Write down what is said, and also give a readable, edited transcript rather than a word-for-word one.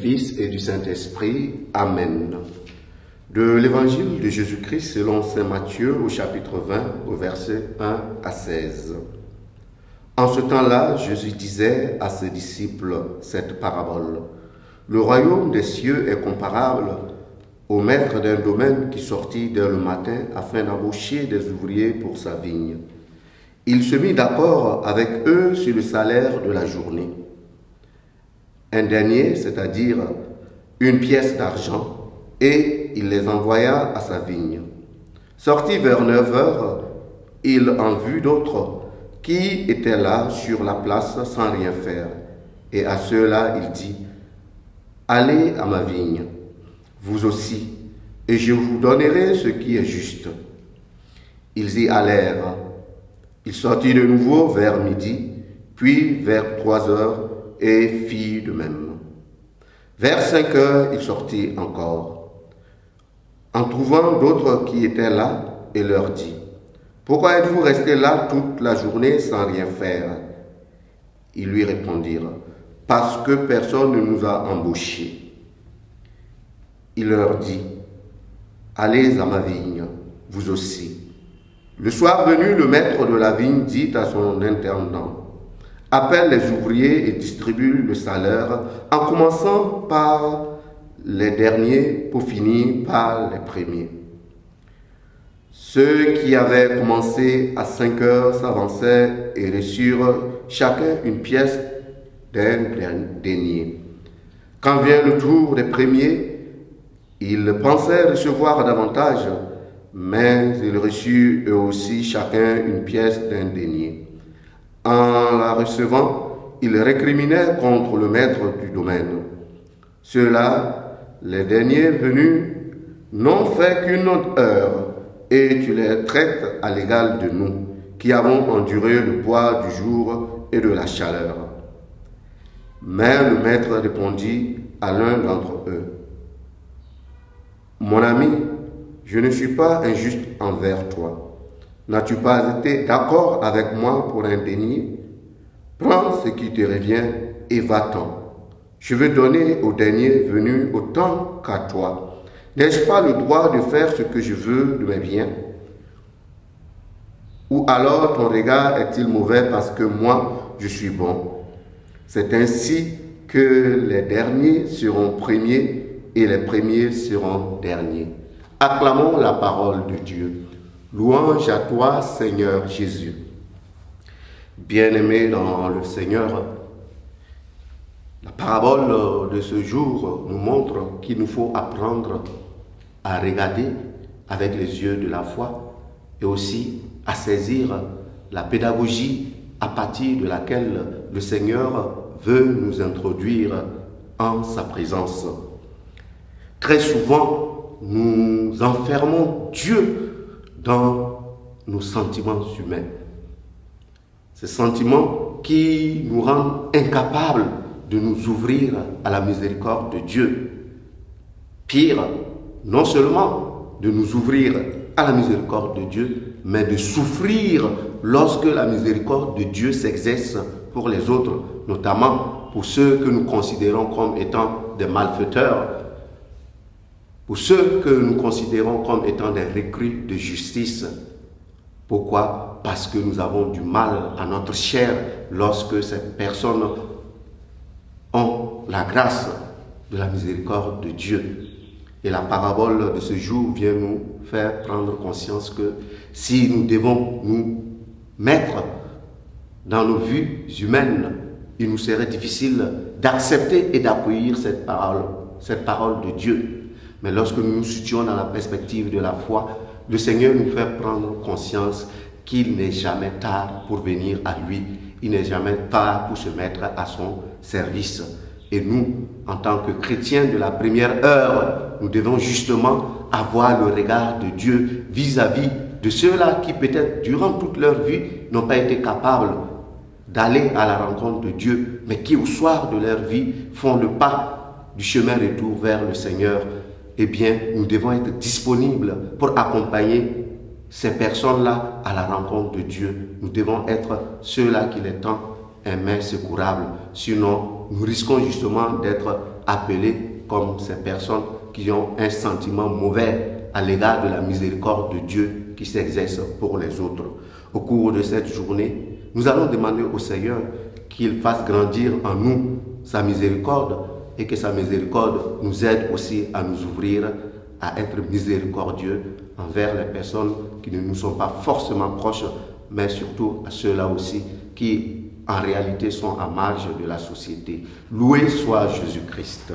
Fils et du Saint-Esprit. Amen. De l'Évangile de Jésus-Christ selon saint Matthieu au chapitre 20, au verset 1 à 16. En ce temps-là, Jésus disait à ses disciples cette parabole. Le royaume des cieux est comparable au maître d'un domaine qui sortit dès le matin afin d'embaucher des ouvriers pour sa vigne. Il se mit d'accord avec eux sur le salaire de la journée. Un denier, c'est-à-dire une pièce d'argent, et il les envoya à sa vigne. Sorti vers 9 heures, il en vit d'autres qui étaient là sur la place sans rien faire. Et à ceux-là, il dit, « Allez à ma vigne, vous aussi, et je vous donnerai ce qui est juste. » Ils y allèrent. Il sortit de nouveau vers midi, puis vers 3 heures, et fit de même. Vers 5 heures, il sortit encore, en trouvant d'autres qui étaient là, et leur dit, « Pourquoi êtes-vous restés là toute la journée sans rien faire ?» Ils lui répondirent, « Parce que personne ne nous a embauchés. » Il leur dit, « Allez à ma vigne, vous aussi. » Le soir venu, le maître de la vigne dit à son intendant, « Appelle les ouvriers et distribue le salaire, en commençant par les derniers pour finir par les premiers. » Ceux qui avaient commencé à 5 heures s'avançaient et reçurent chacun une pièce d'un denier. Quand vient le tour des premiers, ils pensaient recevoir davantage, mais ils reçurent eux aussi chacun une pièce d'un denier. En la recevant, ils récriminaient contre le maître du domaine. Ceux-là, les derniers venus, n'ont fait qu'une heure, et tu les traites à l'égal de nous, qui avons enduré le poids du jour et de la chaleur. Mais le maître répondit à l'un d'entre eux, « Mon ami, je ne suis pas injuste envers toi. N'as-tu pas été d'accord avec moi pour un denier? Prends ce qui te revient et va-t'en. Je veux donner au dernier venu autant qu'à toi. N'ai-je pas le droit de faire ce que je veux de mes biens? Ou alors ton regard est-il mauvais parce que moi, je suis bon? C'est ainsi que les derniers seront premiers et les premiers seront derniers. » Acclamons la parole de Dieu. Louange à toi, Seigneur Jésus. Bien-aimés dans le Seigneur, la parabole de ce jour nous montre qu'il nous faut apprendre à regarder avec les yeux de la foi et aussi à saisir la pédagogie à partir de laquelle le Seigneur veut nous introduire en sa présence. Très souvent, nous enfermons Dieu dans nos sentiments humains. Ces sentiments qui nous rendent incapables de nous ouvrir à la miséricorde de Dieu. Pire, non seulement de nous ouvrir à la miséricorde de Dieu, mais de souffrir lorsque la miséricorde de Dieu s'exerce pour les autres, notamment pour ceux que nous considérons comme étant des malfaiteurs, pour ceux que nous considérons comme étant des recrues de justice. Pourquoi? Parce que nous avons du mal à notre chair lorsque ces personnes ont la grâce de la miséricorde de Dieu. Et la parabole de ce jour vient nous faire prendre conscience que si nous devons nous mettre dans nos vues humaines, il nous serait difficile d'accepter et d'accueillir cette parole de Dieu. Mais lorsque nous nous situons dans la perspective de la foi, le Seigneur nous fait prendre conscience qu'il n'est jamais tard pour venir à lui. Il n'est jamais tard pour se mettre à son service. Et nous, en tant que chrétiens de la première heure, nous devons justement avoir le regard de Dieu vis-à-vis de ceux-là qui peut-être durant toute leur vie n'ont pas été capables d'aller à la rencontre de Dieu, mais qui au soir de leur vie font le pas du chemin retour vers le Seigneur. Eh bien, nous devons être disponibles pour accompagner ces personnes-là à la rencontre de Dieu. Nous devons être ceux-là qu'il est temps un main secourable. Sinon, nous risquons justement d'être appelés comme ces personnes qui ont un sentiment mauvais à l'égard de la miséricorde de Dieu qui s'exerce pour les autres. Au cours de cette journée, nous allons demander au Seigneur qu'il fasse grandir en nous sa miséricorde et que sa miséricorde nous aide aussi à nous ouvrir, à être miséricordieux envers les personnes qui ne nous sont pas forcément proches, mais surtout à ceux-là aussi qui en réalité sont à marge de la société. Loué soit Jésus-Christ.